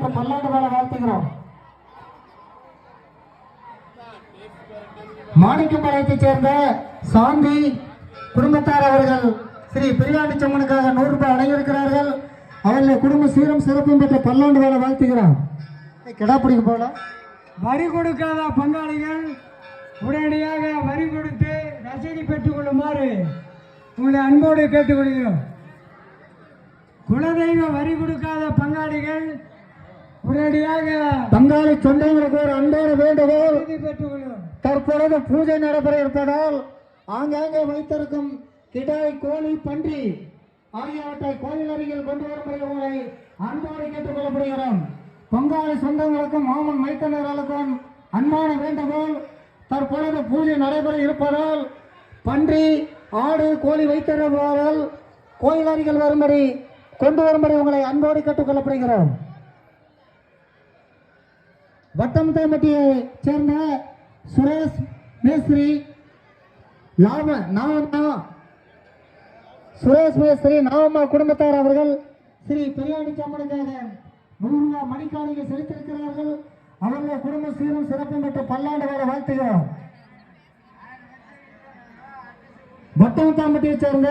பெற்ற பல்லாண்டு கால வாழ்த்துகிறோம். மாணிக்கம்பாளையத்தைச் சேர்ந்த சாந்தி குடும்பத்தார் அவர்கள் ஸ்ரீ பெரியாண்டி சம்மனுக்காக 100 ரூபாய் வழங்கியிருக்கிறார்கள். அவர்களை குடும்ப சீரும் சிறப்பும் பெற்ற பல்லாண்டு கால வாழ்த்துகிறோம். கிடாப்பிடிக்க போகலாம். வரி கொடுக்காத பங்காளிகள் உடனடியாக வரி கொடுத்து ரசீது பெற்றுக் கொள்ளுமாறு உங்களை அன்போடு கேட்டுக்கொள்கிறோம். குலதெய்வ வரி கொடுக்காத பங்காளிகள் உடனடியாக பங்காளி சொந்தங்களுக்கு ஒரு அன்பான வேண்டுகோள். பெற்றுக்கொள்கிறோம். தற்பொழுது பூஜை நடைபெற இருப்பதால் ஆங்காங்கே வைத்திருக்கும் கிடாய், கோழி, பன்றி ஆகியவற்றை கோயில் அருகில் கொண்டு வரும்படி உங்களை அன்போடு கேட்டுக் கொள்ளப்படுகிறோம். பங்காளி சொந்தங்களுக்கும் மாமன் மைத்தனர்களுக்கும் அன்பான வேண்டுகோள். தற்பொழுது பூஜை நடைபெற இருப்பதால் பன்றி, ஆடு, கோழி வைத்திருப்பவர்கள் கோயில் அருகில் வரும்படி கொண்டு வரும்படி உங்களை அன்போடு கேட்டுக் கொள்ளப்படுகிறோம். வட்டம்தாம்பட்டியை சேர்ந்த சுரேஷ் மேஸ்திரி சுரேஷ் மேஸ்திரி நாவம்மா குடும்பத்தார் அவர்கள் ஸ்ரீ பெரியாண்டி சம்மனுக்காக 100 ரூபாய் மணிக்காணிக்கை செலுத்தியிருக்கிறார்கள். அவர்கள் குடும்ப சீரும் சிறப்பும் பெற்ற பல்லாண்டு கால வாழ்த்துகிறோம். வட்டம்தாம்பட்டியை சேர்ந்த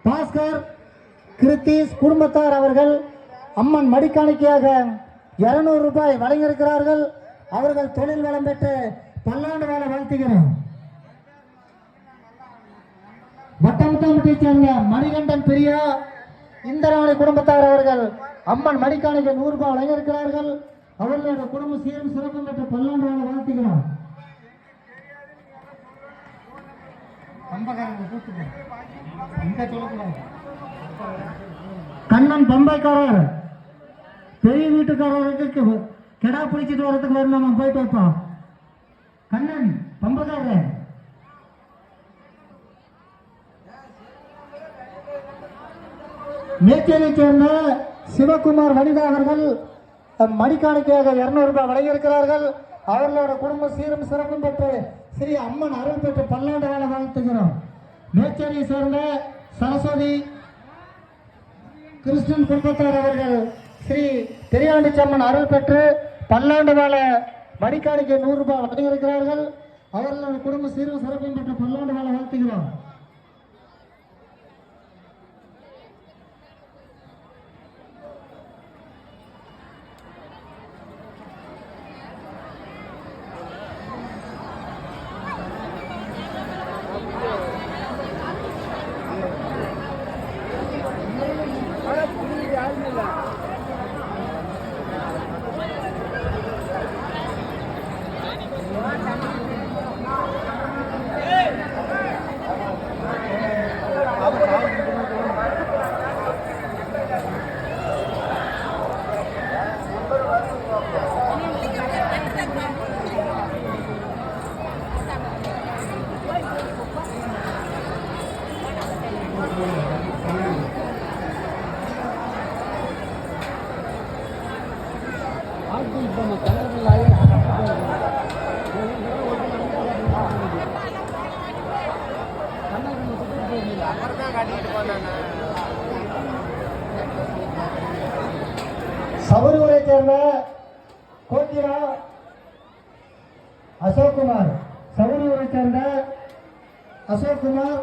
பாஸ்கர் கிருத்தீஷ் குடும்பத்தார் அவர்கள் அம்மன் மடிக்காணிக்கையாக 200 ரூபாய் வழங்கியிருக்கிறார்கள். அவர்கள் தொழில் வளம் பெற்று பல்லாண்டு கால வாழ்த்துகிறோம். வட்டமுத்தாம்பட்டியை சேர்ந்த மணிகண்டன் பிரியா இந்திராணி குடும்பத்தார் அவர்கள் அம்மன் மடிக்காணிக்கை 100 ரூபாய் வழங்கியிருக்கிறார்கள். அவர்களுடைய குடும்ப சீரும் சிறப்பும் பெற்ற பல்லாண்டு கால வாழ்த்துகிறோம். கண்ணன் பம்பைக்காரர் பெரிய வீட்டுக்காரருக்கு கெடா பிடிச்சிட்டு வரதுக்கு வரும். நம்ம போயிட்டு வைப்போம். கண்ணன் பம்பைக்காரர் மேச்சேரியை சேர்ந்த சிவகுமார் வனிதா அவர்கள் மணிக்காணிக்கையாக 200 ரூபாய் வழங்கியிருக்கிறார்கள். அவர்களோட குடும்ப சீரும் சிறப்பும் பெற்று ஸ்ரீ அம்மன் அருள் பெற்று பல்லாண்டு கால வாழ்த்துகிறோம். மேச்சேரியை சேர்ந்த சரஸ்வதி கிருஷ்ணன் குடும்பத்தார் அவர்கள் ஸ்ரீ பெரியாண்டி சம்மன் அருள் பெற்று பல்லாண்டு கால மணிக்காணிக்கை 100 ரூபாய் வழங்கியிருக்கிறார்கள். அவர்களோட குடும்ப சீரும் சிறப்பும் பெற்று பல்லாண்டு கால வாழ்த்துகிறோம். சபரிமலை சேர்ந்த கோத்திரா அசோக்குமார் சபரிமலை சேர்ந்த அசோக்குமார்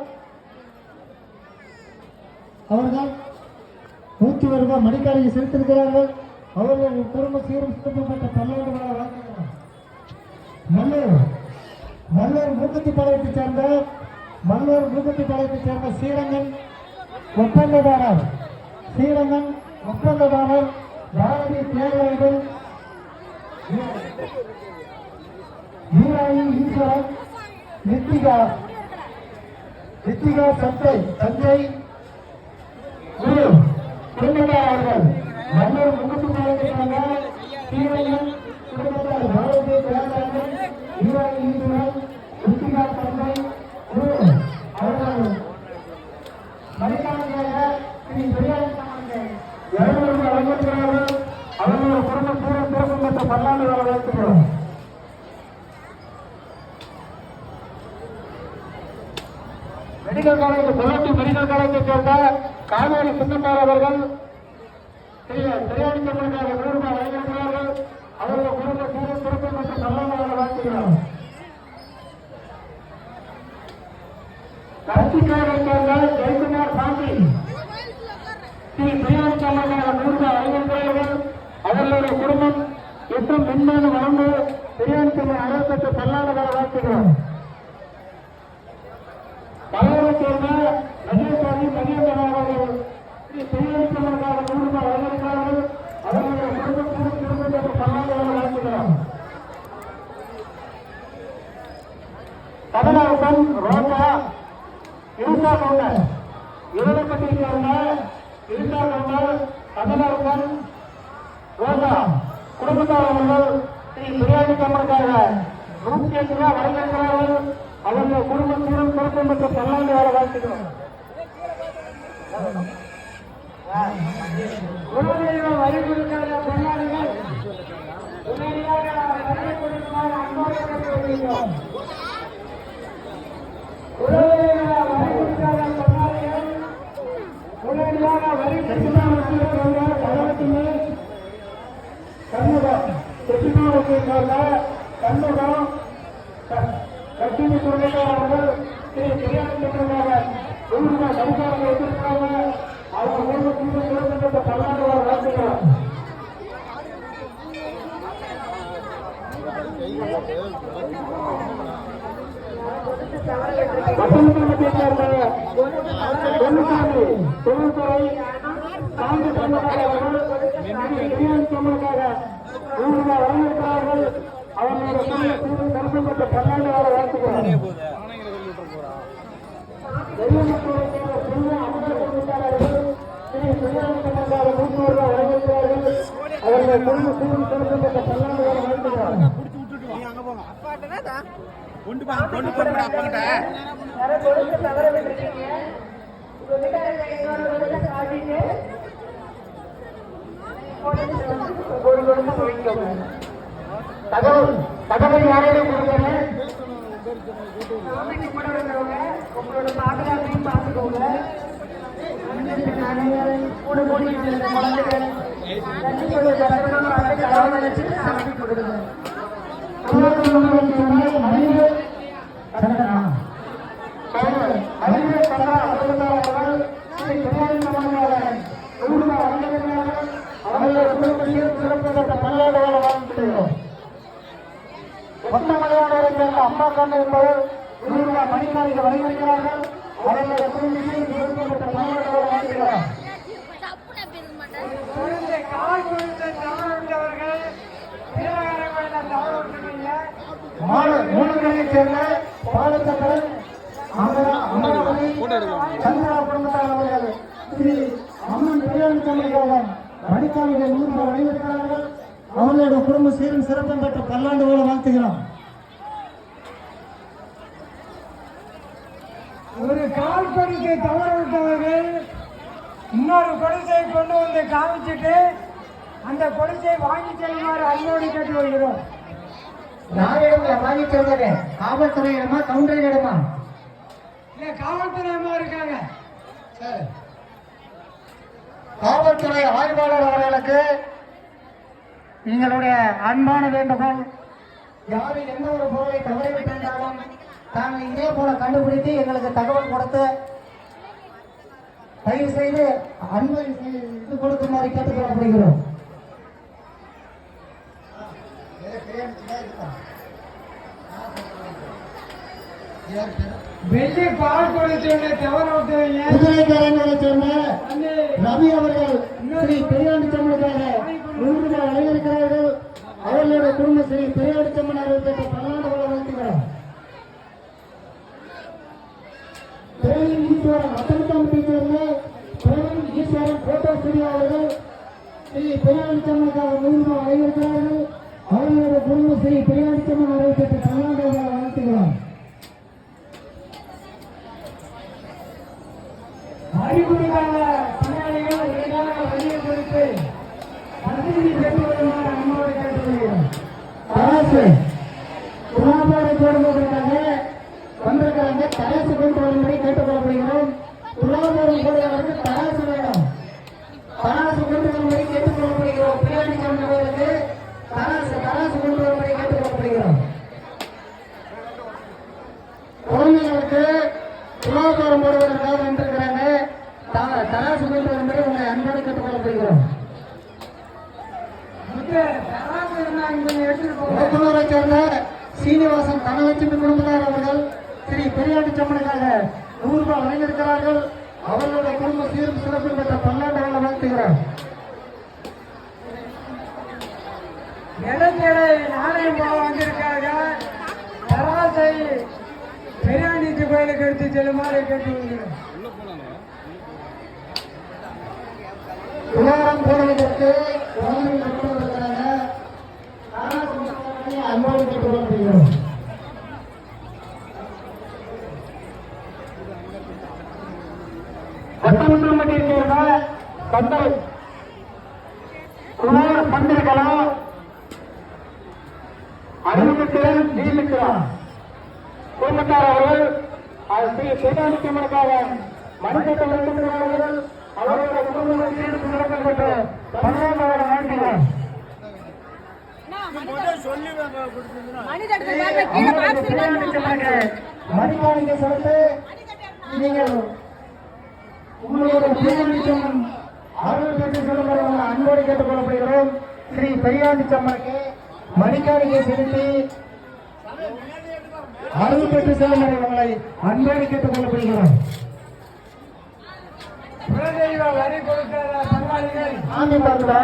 அவர்கள் 100 ரூபாய் மணிக்காணிக்கை செலுத்தியிருக்கிறார்கள். அவர்கள் குடும்ப சீரும் சிறப்பும் பல்லாண்டு கால வாழ்த்துகிறோம். மல்லூர் மூக்குத்திப்பாளையத்தைச் சேர்ந்த ஸ்ரீரங்கன் ஒப்பந்ததாரர் பாரதி தேர்வாளர்கள் ஈராயி ஈஸ்வரன் ரித்திகா சஞ்சய் குடும்பத்தார் அவர்கள் மல்லூர் மூக்குத்திப்பாளையத்தைச் சேர்ந்த ஸ்ரீரங்கன் குடும்பத்தார் பாரதி தேர்வாளர்கள் ஈராயி ஈஸ்வரன் ரித்திகா சஞ்சய் அவர்கள் மணிக்காணிக்கையாக ஸ்ரீ பெரியாண்டி சம்மனுக்கு 200 ரூபாய் வழங்கியிருக்கிறார்கள். அவர்களோட குடும்ப சீரும் சிறப்பும் பெற்ற பல்லாண்டு கால வாழ்த்துகிறோம். மெடிக்கல் காலேஜை சேர்ந்த காவேரி சின்னத்தார் அவர்கள் பெரியாண்டி சம்மனுக்காக 100 ரூபாய் வழங்கி அவருடைய குடும்பம் இன்னும் மென்மேலும் வளர்ந்து பிரியாணி தமிழ் அறுபத்தெட்டு பல்லாண்டு கால வாழ்த்துகிறோம். தலைவரை சேர்ந்த மகேஸ்வரி மகேந்திரன் அவர்கள் பிரியாணி தமிழுக்காக 100 ரூபாய் வழங்கியிருக்கிறார்கள். அவர்களுடைய குடும்பத்திற்கு பல்லாண்டு கால வாழ்த்துகிறோம். தமிழகம் ரோட்டா இருசா கவுண்டர் இருளப்பட்டியை சேர்ந்த இருசா கவுண்டர் தமிழகம் ரோட்டா குடும்பத்தாரர்கள் ஸ்ரீ பிரியாணி கம்மனுக்காக 108 ரூபாய் வழங்கியிருக்கிறார்கள். அவர்கள் குடும்பத்திலும் குடும்பம் பெற்ற பல்லாண்டு கால வாழ்த்துகிறோம். வரி கொடுக்காத பங்காளிகள் உடனடியாக வரி கொடுக்குமாறு அன்போடு கேட்டுக்கொள்கிறோம். உடனடியாக வரி கண்முகம் கட்சியை துறையாளர்கள் ஸ்ரீ பிரியாணி தமிழாக 100 ரூபாய் பரிசாக வைத்திருக்கிறார்கள். அவர் குடும்பத்திற்கு பல்லாண்டு கால வாழ்த்துகிறோம். பத்தொன்பதை சேர்ந்த பொன்னுசாமி தொழில்துறை சாந்தி தமிழர்கள் பிரியாணி தமிழுக்காக 100 ரூபாய் வழங்கியிருக்கிறார்கள். அவர்களுடைய தரிசனம் பெற்ற பல்லாண்டு கால வாழ்த்துகிறோம். ஸ்ரீ பிரியாணி தமிழுக்காக 100 ரூபாய் வழங்கியிருக்கிறார்கள். அவர்களுடைய குடும்பத்திலும் தரிசனம் பெற்ற பல்லாண்டு கால வாழ்த்துகிறோம். தகவல் யாரையும் கொடுக்கிறேன். உங்களோட பாதுகாப்பையும் பார்த்துக்கோங்க. ஒட்டமலையானவரை சேர்ந்த அம்மா கண்ணு என்பவர் 100 ரூபாய் மணிக்காரிக்கு வழங்கியிருக்கிறார்கள். அவர்களுடைய மூலங்களை சேர்ந்த பாலச்சந்திரன் அமராவதி சந்திரா குடும்பத்தார் அவர்கள் ஸ்ரீ அம்மன் பிரியாணி தமிழக மணிக்காரிக்கு 100 ரூபாய் வழங்கியிருக்கிறார்கள். அவர்களுடைய குடும்ப சீரும் சிறப்பும் பெற்ற பல்லாண்டு போல வாழ்த்துகிறோம். ஒரு கால் பணிக்கு தவற விட்டவர்கள் இன்னொரு கொடிசை கொண்டு வந்து காமிச்சிட்டு அந்த கொடிசை வாங்கி செல்லுமாறு அன்போடு கேட்டுக்கொள்கிறோம். யாரிடம் வாங்கி செல்வது? காவல்துறையிடமா கவுண்டரிடமா? இல்ல காவல்துறையமா இருக்காங்க. காவல்துறை ஆய்வாளர் அவர்களுக்கு எங்களுடைய அன்பான வேண்டுகோள், யாரும் எந்த ஒரு பொருளை தவறிவிட்டிருந்தாலும் தாங்கள் இதே போல கண்டுபிடித்து எங்களுக்கு தகவல் கொடுத்து தயவு செய்து அன்பை இது கொடுக்குமாறு கேட்டுக்கொள்ளப்படுகிறோம். வெள்ளி பால் கொடுத்து தவற விட்டவங்க குதிரைக்காரங்களை சேர்ந்த ரவி அவர்கள் ஸ்ரீ பிரியாணி தமிழுக்காக 100 ரூபாய் வழங்கியிருக்கிறார்கள். அவர்களுடைய குடும்ப ஸ்ரீ பிரியாணி தமிழ் பெற்ற பல்லாண்டு கால வாழ்த்துகிறோம். பிரவீன் ஈஸ்வரன் அத்தனத்தாம்பட்டியை சேர்ந்த பிரவீன் ஈஸ்வரன் போட்டோ ஸ்டுடியோ அவர்கள் ஸ்ரீ பிரியாணி தமிழுக்காக 100 ரூபாய் வழங்கியிருக்கிறார்கள். அவர்களுடைய குடும்ப ஸ்ரீ பிரியாணி தமிழ் பெற்ற பல்லாண்டு கால வாழ்த்துகிறோம். அறிவுறுக்கான பணியாளிகள் எளிதாக வெளியே கொடுத்து பதவி பெற்று வருமாறு அன்போடு கேட்டுக்கொள்கிறோம். அரசு துலாபாரம் போடுவதற்காக வந்திருக்கிறாங்க. தராசு கொண்டு வரும்படி கேட்டுக்கொள்ளப்படுகிறோம். துலாபாரம் போடுவதற்கு தராசு வேணும். தராசு கொண்டு வரும்படி கேட்டுக்கொள்ளப்படுகிறோம். பிரியாணி சமைப்பதற்கு தராசு கொண்டு வரும்படி கேட்டுக்கொள்ளப்படுகிறோம். குழந்தைகளுக்கு துலாபாரம் போடுவதற்காக வந்திருக்கிறாங்க. தராசு கொண்டு வரும்படி உங்களை அன்போடு கேட்டுக்கொள்ளப்படுகிறோம். முகத்தூரை சேர்ந்த சீனிவாசன் தனலட்சுமி குடும்பத்தார் அவர்கள் ஸ்ரீ பெரியாண்டி சம்மனுக்காக 100 ரூபாய் வழங்கியிருக்கிறார்கள். அவர்களுடைய குடும்ப சீரும் சிறப்பில் பெற்ற பல்லாண்டு வள வாழ்த்துகிறார். இடைக்கிடை நாணயம் போல வந்திருக்காங்க. தராசை பெரியாண்டி கோயிலுக்கு எடுத்து செல்லுமாறு கேட்டுக்கொள்கிறேன். துவாரம் போடுவதற்கு அன்போடு கேட்டுக்கொள்கிறோம். கட்டமுற்றமட்டில் சேர்ந்த தந்தை குமார் பண்டிருக்கலாம் அறிவுத்திறன் ஜீவிக்கிறார் குடும்பத்தார் அவர்கள் ஸ்ரீ சேதானிக்கமனுக்காக மணிக்கட்ட வைத்திருக்கிறார்கள். அவருடைய குடும்பங்கள் சீர்த்து நடத்தப்பட்டு 12வது ஆண்டினார். மணிமாளிகை செலுத்து நீங்கள் உங்களுடைய பேரணிச்சம்மன் அருள் பெற்று செல்லுமாறு அன்போடு கேட்டுக் கொள்ளப்படுகிறோம். ஸ்ரீ பெரியாண்டி சம்மனுக்கு மணிக்காணிக்கை செலுத்தி அருள் பெற்று செல்லுமாறு உங்களை அன்போடு கேட்டுக் கொள்ளப்படுகிறோம். குலதெய்வ வரி கொடுத்த பங்காளிகள் ஆண்டி பார்க்கிறா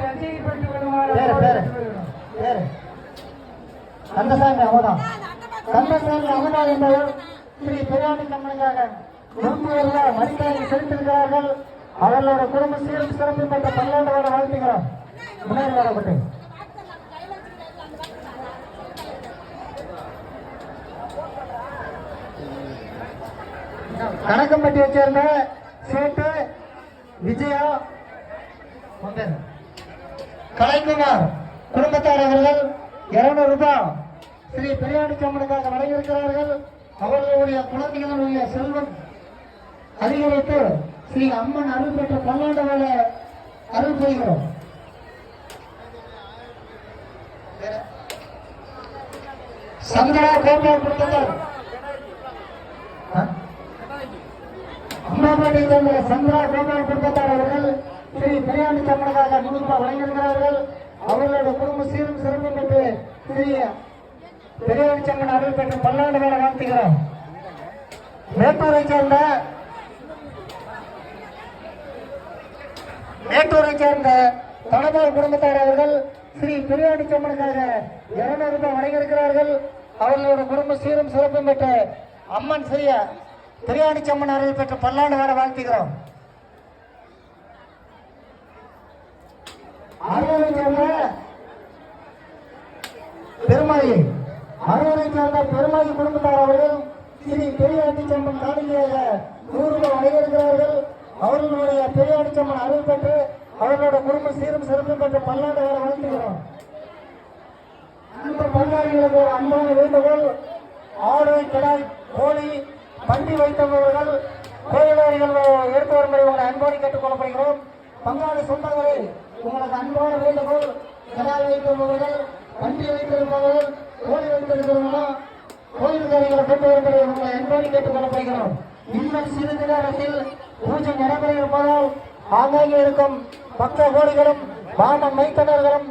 ரசீது பெற்றுக் கொள்ளுமாறு கந்தசாமி அவதான் கந்தசாமி அவதா என்பவர் ஸ்ரீ பெரியாண்டி சம்மனுக்காக 100 ரூபாய் மணிக்காணிக்கை செலுத்தியிருக்கிறார்கள். அவர்களோட குடும்ப சீரும் சிறப்பு பெற்ற 12 வருட வாழ்த்துகிறோம். முன்னேறி வரப்பட்டு கணக்கம்பட்டியை சேர்ந்த சேட்டு விஜயா கலைக்குமார் குடும்பத்தார் அவர்கள் 200 ரூபாய் ஸ்ரீ பெரியாண்டி சம்மனுக்காக வழங்கியிருக்கிறார்கள். அவர்களுடைய குழந்தைகளுடைய செல்வம் அதிகரித்து ஸ்ரீ அம்மன் அருள் பெற்ற 12 வருட அருள் செய்கிறோம். சந்திரா கோபால் குடும்பத்தார் அம்மாபாட்டை சேர்ந்த சந்திரா கோபால் குடும்பத்தார் அவர்கள் ஸ்ரீ பெரியாண்டி சம்மனுக்காக 100 ரூபாய் வழங்கியிருக்கிறார்கள். அவர்களுடைய குடும்ப சீரும் சிறப்பும் பெற்று ஸ்ரீ பெரியாண்டி சம்மன் அருள் பெற்று 12 வருட வாழ்த்துகிறோம். மேட்டூரை சேர்ந்த தனபால் குடும்பத்தார் அவர்கள் ஸ்ரீ பெரியாண்டி சம்மனுக்காக 200 ரூபாய் வழங்கியிருக்கிறார்கள். அவர்களோட குடும்ப சீரும் சிறப்பும் பெற்று அம்மன் ஸ்ரீ பெரியாண்டி சம்மன் அருள் பெற்று 12 வருட வாழ்த்துகிறோம். அரூரை சேர்ந்த பெருமாள் குடும்பத்தார் அவர்கள் ஸ்ரீ பெரியாண்டி சம்மன் காணிக்கையாக 100 ரூபாய் வழங்கியிருக்கிறார்கள். அவர்களுடைய பெரியாண்டி சம்மன் அருள் பெற்று அவர்களோட குடும்ப சீரும் சிறப்பும் பெற்று 12 வருட வாழ்த்துகிறோம். அந்த பங்காளிகளுக்கு ஒரு அன்பான வேண்டுகோள். ஆடு கிடாய் கோழி பண்டி வைத்தவர்கள் கோயிலாளிகள் எடுத்து வரும்படி உங்களை அன்போடு கேட்டுக் கொள்ளப்படுகிறோம். பங்காளி சொந்தங்களை உங்களுக்கு அன்பான வேண்டுகோள். கிடாய் வைத்தவர்கள் பண்டி வைத்திருப்பவர்கள் கோழி வைத்திருக்கிறவர்களும் கோயில்காரிகளை கொண்டு வரும்படி உங்களை அன்போடு கேட்டுக் கொள்ளப்படுகிறோம். இன்னும் சிறிது நேரத்தில் பூஜை நடைபெற இருப்பதால் ஆங்காங்கே இருக்கும் பக்த கோடிகளும் பாம மைத்தனர்களும்